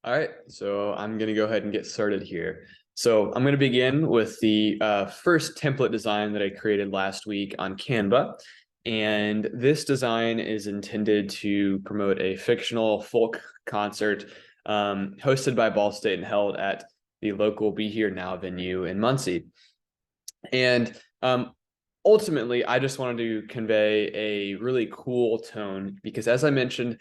All right, so I'm going to go ahead and get started here. So I'm going to begin with the first template design that I created last week on Canva. And this design is intended to promote a fictional folk concert hosted by Ball State and held at the local Be Here Now venue in Muncie. And ultimately, I just wanted to convey a really cool tone because, as I mentioned,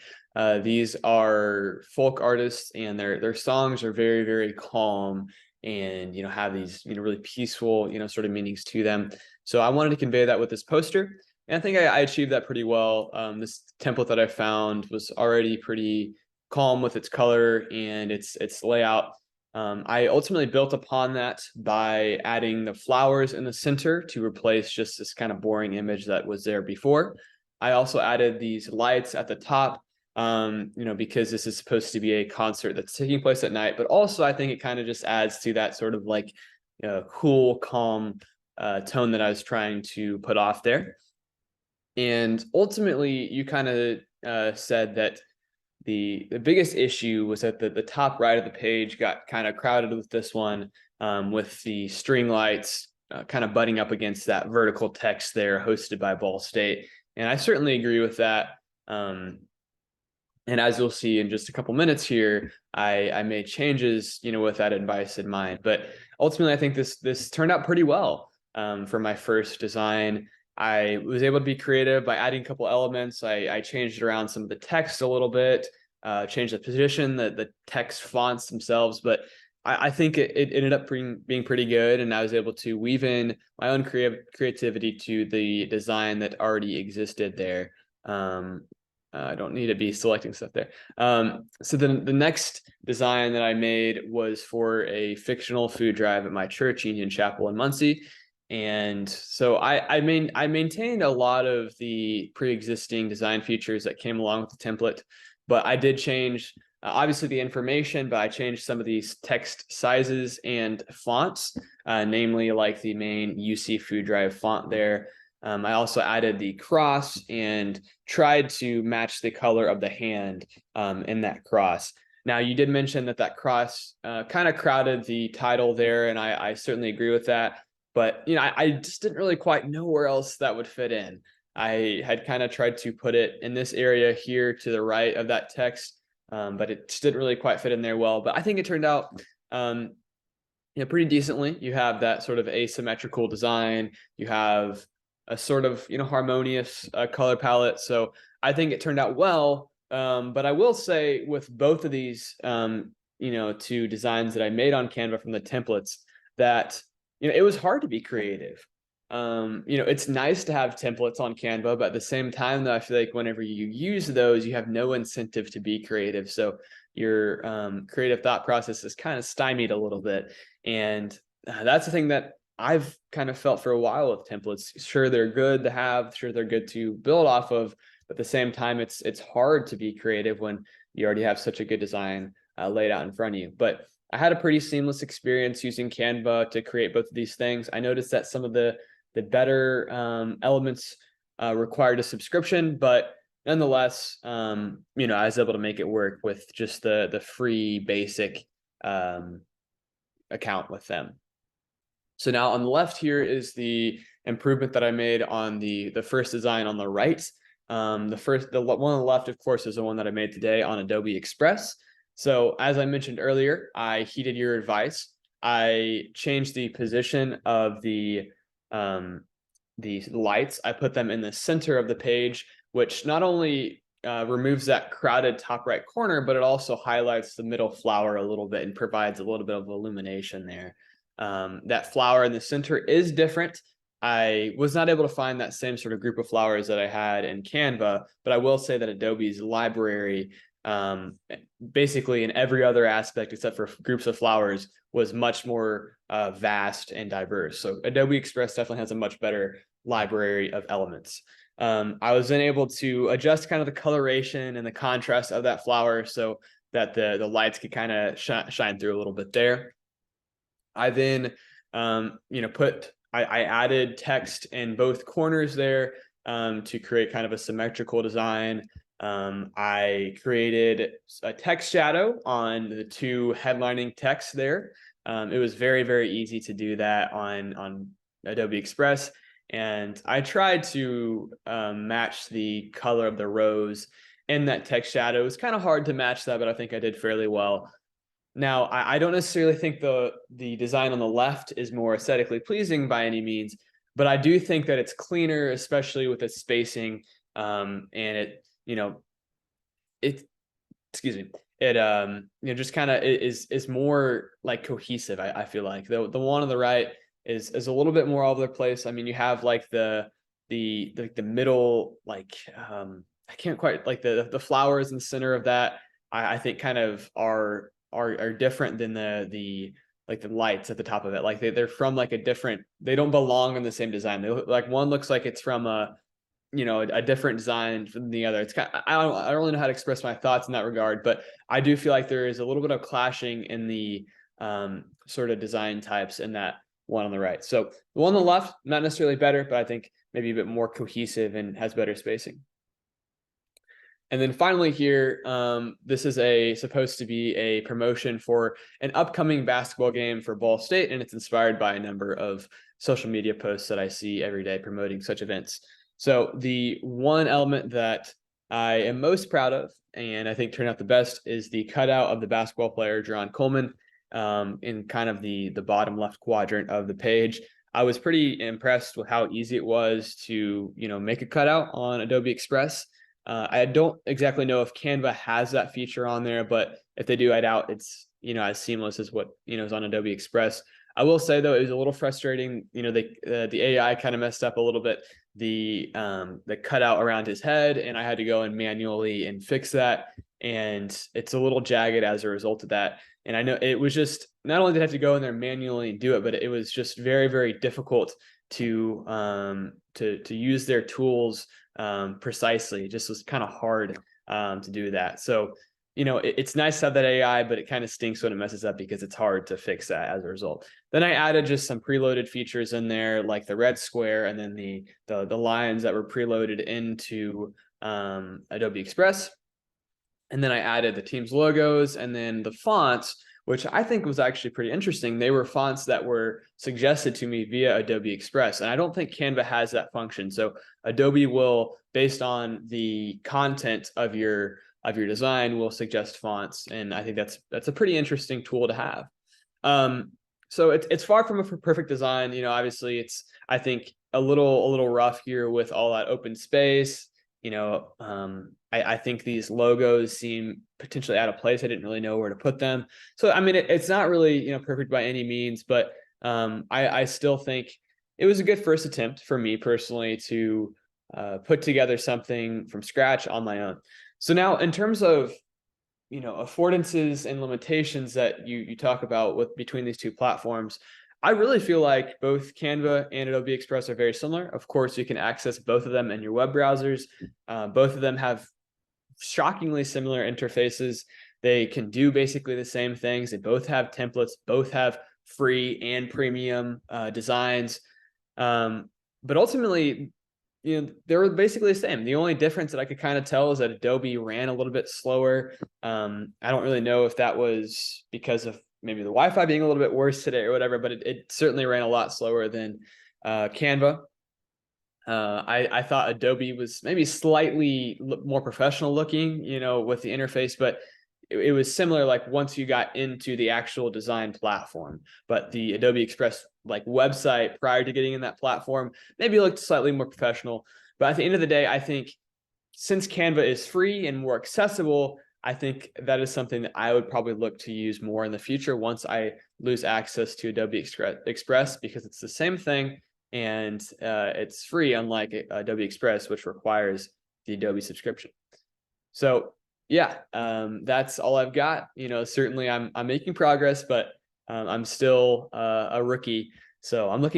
these are folk artists, and their songs are very, very calm, and have these really peaceful sort of meanings to them. So I wanted to convey that with this poster, and I think I achieved that pretty well. This template that I found was already pretty calm with its color and its layout. I ultimately built upon that by adding the flowers in the center to replace just this kind of boring image that was there before. I also added these lights at the top, because this is supposed to be a concert that's taking place at night, but also I think it kind of just adds to that sort of like cool, calm tone that I was trying to put off there. And ultimately, you kind of said that the biggest issue was that the top right of the page got kind of crowded with this one, with the string lights kind of butting up against that vertical text there hosted by Ball State. And I certainly agree with that. And as you'll see in just a couple minutes here, I made changes, with that advice in mind. But ultimately, I think this turned out pretty well for my first design. I was able to be creative by adding a couple elements. I changed around some of the text a little bit, changed the position, the text fonts themselves, but I think it ended up being pretty good, and I was able to weave in my own creativity to the design that already existed there. I don't need to be selecting stuff there. So then the next design that I made was for a fictional food drive at my church, Union Chapel in Muncie. And so I maintained a lot of the pre-existing design features that came along with the template, but I did change obviously the information, but I changed some of these text sizes and fonts, namely like the main UC Food Drive font there. I also added the cross and tried to match the color of the hand in that cross. Now, you did mention that cross kind of crowded the title there, and I certainly agree with that. But I just didn't really quite know where else that would fit in. I had kind of tried to put it in this area here to the right of that text, but it just didn't really quite fit in there well. But I think it turned out pretty decently. You have that sort of asymmetrical design. You have a sort of harmonious color palette. So I think it turned out well. But I will say with both of these two designs that I made on Canva from the templates, that it was hard to be creative. It's nice to have templates on Canva, but at the same time, though, I feel like whenever you use those, you have no incentive to be creative. So your creative thought process is kind of stymied a little bit. And that's the thing that I've kind of felt for a while with templates. Sure, they're good to have, sure, they're good to build off of, but at the same time, it's hard to be creative when you already have such a good design laid out in front of you. But I had a pretty seamless experience using Canva to create both of these things. I noticed that some of the better elements required a subscription, but nonetheless, I was able to make it work with just the free basic account with them. So now on the left here is the improvement that I made on the first design on the right. The one on the left, of course, is the one that I made today on Adobe Express. So as I mentioned earlier, I heeded your advice. I changed the position of the lights. I put them in the center of the page, which not only removes that crowded top right corner, but it also highlights the middle flower a little bit and provides a little bit of illumination there. That flower in the center is different. I was not able to find that same sort of group of flowers that I had in Canva, but I will say that Adobe's library, basically in every other aspect except for groups of flowers, was much more vast and diverse. So Adobe Express definitely has a much better library of elements. I was then able to adjust kind of the coloration and the contrast of that flower so that the lights could kind of shine through a little bit there. I then, I added text in both corners there to create kind of a symmetrical design. I created a text shadow on the two headlining texts there. It was very, very easy to do that on Adobe Express. And I tried to match the color of the rows in that text shadow. It was kind of hard to match that, but I think I did fairly well. Now, I don't necessarily think the design on the left is more aesthetically pleasing by any means, but I do think that it's cleaner, especially with its spacing, and it excuse me, it just kind of is more like cohesive. I feel like the one on the right is a little bit more all over the place. I mean, you have like the middle, like I can't quite, like the flowers in the center of that. I think kind of are different than the like the lights at the top of it. Like they're from like a different, they don't belong in the same design. They look like, one looks like it's from a different design from the other. It's kind of, I don't really know how to express my thoughts in that regard, but I do feel like there is a little bit of clashing in the sort of design types in that one on the right. So the one on the left, not necessarily better, but I think maybe a bit more cohesive and has better spacing. And then finally here, this is supposed to be a promotion for an upcoming basketball game for Ball State, and it's inspired by a number of social media posts that I see every day promoting such events. So the one element that I am most proud of, and I think turned out the best, is the cutout of the basketball player, John Coleman, in kind of the bottom left quadrant of the page. I was pretty impressed with how easy it was to, make a cutout on Adobe Express. I don't exactly know if Canva has that feature on there, but if they do, I doubt it's, as seamless as what, is on Adobe Express. I will say though, it was a little frustrating. The AI kind of messed up a little bit, the cutout around his head, and I had to go and manually and fix that. And it's a little jagged as a result of that. And I know it was just, not only did I have to go in there manually and do it, but it was just very, very difficult to use their tools precisely. It just was kind of hard to do that. So, it's nice to have that AI, but it kind of stinks when it messes up because it's hard to fix that as a result. Then I added just some preloaded features in there, like the red square, and then the lines that were preloaded into Adobe Express. And then I added the team's logos and then the fonts, which I think was actually pretty interesting. They were fonts that were suggested to me via Adobe Express. And I don't think Canva has that function. So Adobe will, based on the content of your design, will suggest fonts. And I think that's a pretty interesting tool to have. So it's far from a perfect design. Obviously it's, I think, a little rough here with all that open space. I think these logos seem potentially out of place. I didn't really know where to put them. So, I mean, it's not really, perfect by any means, but I still think it was a good first attempt for me personally to put together something from scratch on my own. So now in terms of, affordances and limitations that you talk about with between these two platforms, I really feel like both Canva and Adobe Express are very similar. Of course, you can access both of them in your web browsers. Both of them have shockingly similar interfaces. They can do basically the same things. They both have templates, both have free and premium designs. But ultimately, they're basically the same. The only difference that I could kind of tell is that Adobe ran a little bit slower. I don't really know if that was because of maybe the Wi-Fi being a little bit worse today or whatever, but it certainly ran a lot slower than Canva. I thought Adobe was maybe slightly more professional looking, with the interface, but it was similar, like once you got into the actual design platform. But the Adobe Express like website prior to getting in that platform maybe looked slightly more professional. But at the end of the day, I think since Canva is free and more accessible, I think that is something that I would probably look to use more in the future once I lose access to Adobe Express, because it's the same thing and it's free, unlike Adobe Express, which requires the Adobe subscription. So yeah, that's all I've got. Certainly I'm making progress, but I'm still a rookie. So I'm looking